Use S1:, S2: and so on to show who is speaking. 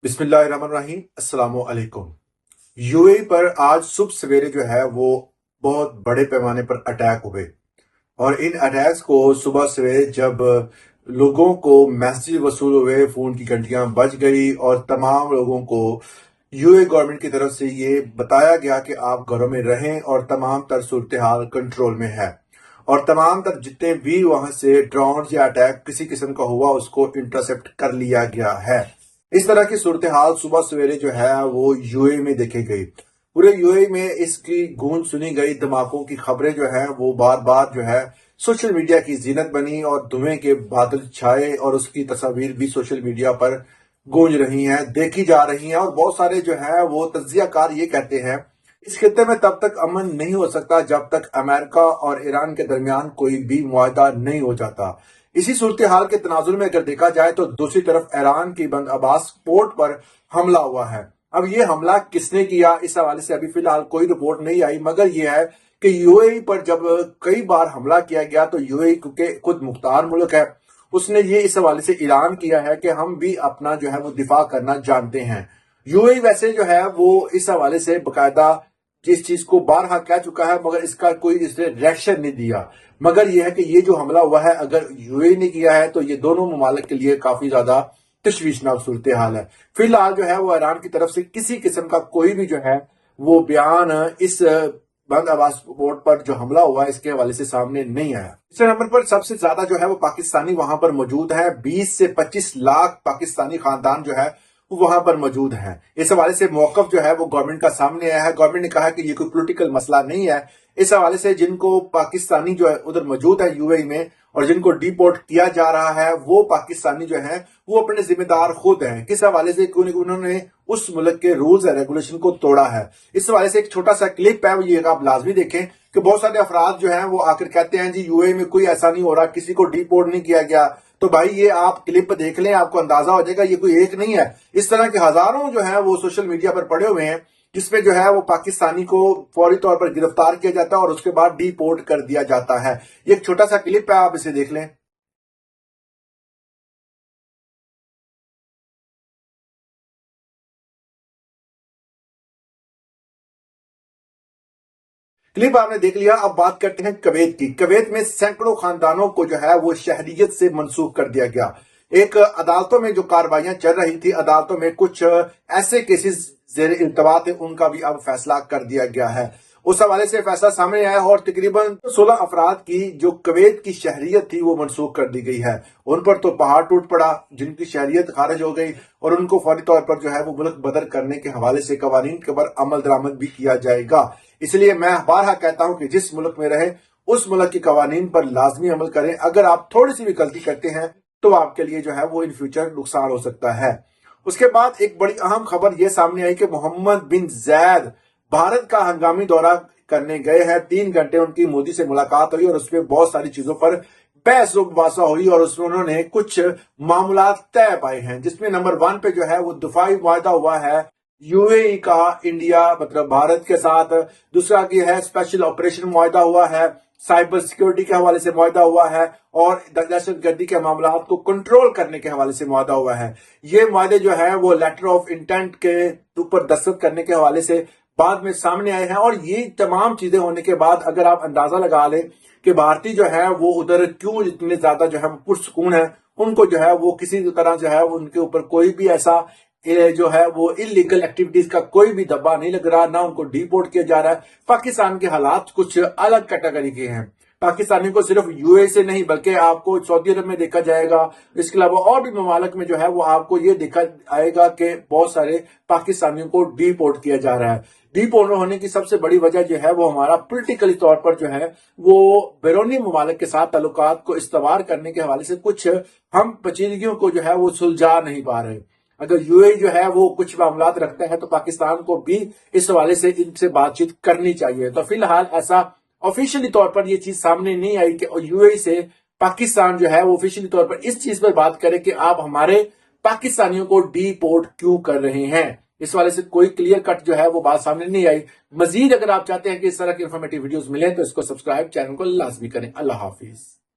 S1: बिस्मिल्लाहिर्रहमानिर्रहीम, अस्सलाम वालेकुम। यूएई पर आज सुबह सवेरे जो है वो बहुत बड़े पैमाने पर अटैक हुए। और इन अटैक्स को सुबह सवेरे जब लोगों को मैसेज वसूल हुए, फोन की घंटियां बज गई और तमाम लोगों को यूएई गवर्नमेंट की तरफ से ये बताया गया कि आप घरों में रहें और तमाम तर सूरत हाल कंट्रोल में है। और तमाम तर जितने भी वहां से ड्रोन या अटैक किसी किस्म का हुआ उसको इंटरसेप्ट कर लिया गया है। इस तरह की सूरत हाल सुबह सवेरे जो है वो यूएई में देखी गई। पूरे यूएई में इसकी गूंज सुनी गई, धमाकों की खबरें जो है वो बार बार जो है सोशल मीडिया की जीनत बनी और धुएं के बादल छाए और उसकी तस्वीर भी सोशल मीडिया पर गूंज रही हैं, देखी जा रही हैं। और बहुत सारे जो है वो तज्जियाकार ये कहते हैं इस खित्ते में तब तक अमन नहीं हो सकता जब तक अमेरिका और ईरान के दरमियान कोई भी मुआहदा नहीं हो जाता। इसी सूरत हाल के तनाजुर में अगर देखा जाए तो दूसरी तरफ ईरान की बंद अब्बास पोर्ट पर हमला हुआ है। अब ये हमला किसने किया, इस हवाले से अभी फिलहाल कोई रिपोर्ट नहीं आई, मगर यह है कि यूएई पर जब कई बार हमला किया गया तो यूएई क्योंकि खुद मुख्तार मुल्क है, उसने ये इस हवाले से ऐलान किया है कि हम भी अपना जो है वो दिफा करना जानते हैं। यूएई वैसे जो है वो इस हवाले से बकायदा जिस चीज को बारहा कह चुका है, मगर इसका कोई इसने रिएक्शन नहीं दिया। मगर यह है कि ये जो हमला हुआ है अगर यूएई ने किया है तो ये दोनों ममालिक के लिए काफी ज्यादा तशवीशनाक सूरत हाल है। फिलहाल जो है वो ईरान की तरफ से किसी किस्म का कोई भी जो है वो बयान इस बंद आवास पोर्ट पर जो हमला हुआ है इसके हवाले से सामने नहीं आया। इस नंबर पर सबसे ज्यादा जो है वो पाकिस्तानी वहां पर मौजूद है। 20 से 25 लाख पाकिस्तानी खानदान जो है वहां पर मौजूद हैं। इस हवाले से मौकफ जो है वो गवर्नमेंट का सामने आया है। गवर्नमेंट ने कहा कि ये कोई पॉलिटिकल मसला नहीं है। इस हवाले से जिनको पाकिस्तानी जो है उधर मौजूद है यूएई में और जिनको डिपोर्ट किया जा रहा है वो पाकिस्तानी जो है वो अपने जिम्मेदार खुद हैं। किस हवाले से उन्होंने उस मुल्क के रूल्स एंड रेगुलेशन को तोड़ा है। इस हवाले से एक छोटा सा क्लिप है, ये आप लाजमी देखें कि बहुत सारे अफराद जो हैं वो आकर कहते हैं जी यूएई में कोई ऐसा नहीं हो रहा, किसी को डिपोर्ट नहीं किया गया। तो भाई ये आप क्लिप देख लें, आपको अंदाजा हो जाएगा ये कोई एक नहीं है। इस तरह के हजारों जो है वो सोशल मीडिया पर पड़े हुए हैं जिसमें जो है वो पाकिस्तानी को फौरी तौर पर गिरफ्तार किया जाता है और उसके बाद डिपोर्ट कर दिया जाता है। ये एक छोटा सा क्लिप है, आप इसे देख लें। क्लिप आपने देख लिया। अब बात करते हैं कवैत की। कवैत में सैकड़ों खानदानों को जो है वो शहरियत से मनसूख कर दिया गया। एक अदालतों में जो कार्रवाइयां चल रही थी, अदालतों में कुछ ऐसे केसेस जेर इल्तवा थे, उनका भी अब फैसला कर दिया गया है। उस हवाले से फैसला सामने आया और तकरीबन 16 अफराद की जो कवैत की शहरियत थी वो मनसूख कर दी गई है। उन पर तो पहाड़ टूट पड़ा, जिनकी शहरियत खारिज हो गई और उनको फौरी तौर पर जो है वो मुल्क बदर करने के हवाले से कवानीन के ऊपर अमल दरामद भी किया जाएगा। इसलिए मैं बारहा कहता हूं कि जिस मुल्क में रहे उस मुल्क की कवानीन पर लाजमी अमल करें। अगर आप थोड़ी सी भी गलती करते हैं तो आपके लिए जो है वो इन फ्यूचर नुकसान हो सकता है। उसके बाद एक बड़ी अहम खबर यह सामने आई कि मोहम्मद बिन जैद भारत का हंगामी दौरा करने गए हैं। 3 घंटे उनकी मोदी से मुलाकात हुई और उसमें बहुत सारी चीजों पर बहस मुबासा हुई और उसमें उन्होंने कुछ मामलात तय पाए हैं, जिसमें नंबर 1 पे जो है वो दिफाई मुआहदा हुआ है यूएई का इंडिया मतलब भारत के साथ। दूसरा की है स्पेशल ऑपरेशन मुआहदा हुआ है, साइबर सिक्योरिटी के हवाले से मुआहदा हुआ है और दहशत गर्दी के मामला को कंट्रोल करने के हवाले से मुआहदा हुआ है। ये मुआहदे जो है वो लेटर ऑफ इंटेंट के ऊपर दस्तखत करने के हवाले से बाद में सामने आए हैं। और ये तमाम चीजें होने के बाद अगर आप अंदाजा लगा लें कि भारतीय जो है वो उधर क्यों इतने ज्यादा जो है पुरसुकून है, उनको जो है वो किसी तरह जो है उनके ऊपर कोई भी ऐसा जो है वो इलीगल एक्टिविटीज का कोई भी दब्बा नहीं लग रहा, ना उनको डिपोर्ट किया जा रहा है। पाकिस्तान के हालात कुछ अलग कैटेगरी के हैं। पाकिस्तानी को सिर्फ यूएई से नहीं बल्कि आपको सऊदी अरब में देखा जाएगा, इसके अलावा और भी ममालिक में जो है वो आपको ये देखा आएगा कि बहुत सारे पाकिस्तानियों को डिपोर्ट किया जा रहा है। डिपोर्ट होने की सबसे बड़ी वजह जो है वो हमारा पोलिटिकली तौर पर जो है वो बैरूनी ममालिक के साथ ताल्लुकात को इस्तवार करने के हवाले से कुछ हम पेचीदगियों को जो है वो सुलझा नहीं पा रहे। अगर यूएई जो है वो कुछ मामलात रखता है तो पाकिस्तान को भी इस हवाले से इनसे बातचीत करनी चाहिए। तो फिलहाल ऐसा ऑफिशियली तौर पर ये चीज सामने नहीं आई कि यूएई से पाकिस्तान जो है वो ऑफिशियली तौर पर इस चीज पर बात करे कि आप हमारे पाकिस्तानियों को डिपोर्ट क्यों कर रहे हैं। इस वाले से कोई क्लियर कट जो है वो बात सामने नहीं आई। मजीद अगर आप चाहते हैं कि इस तरह की इंफॉर्मेटिव वीडियोस मिले तो इसको सब्सक्राइब चैनल को लाजमी करें। अल्लाह हाफिज।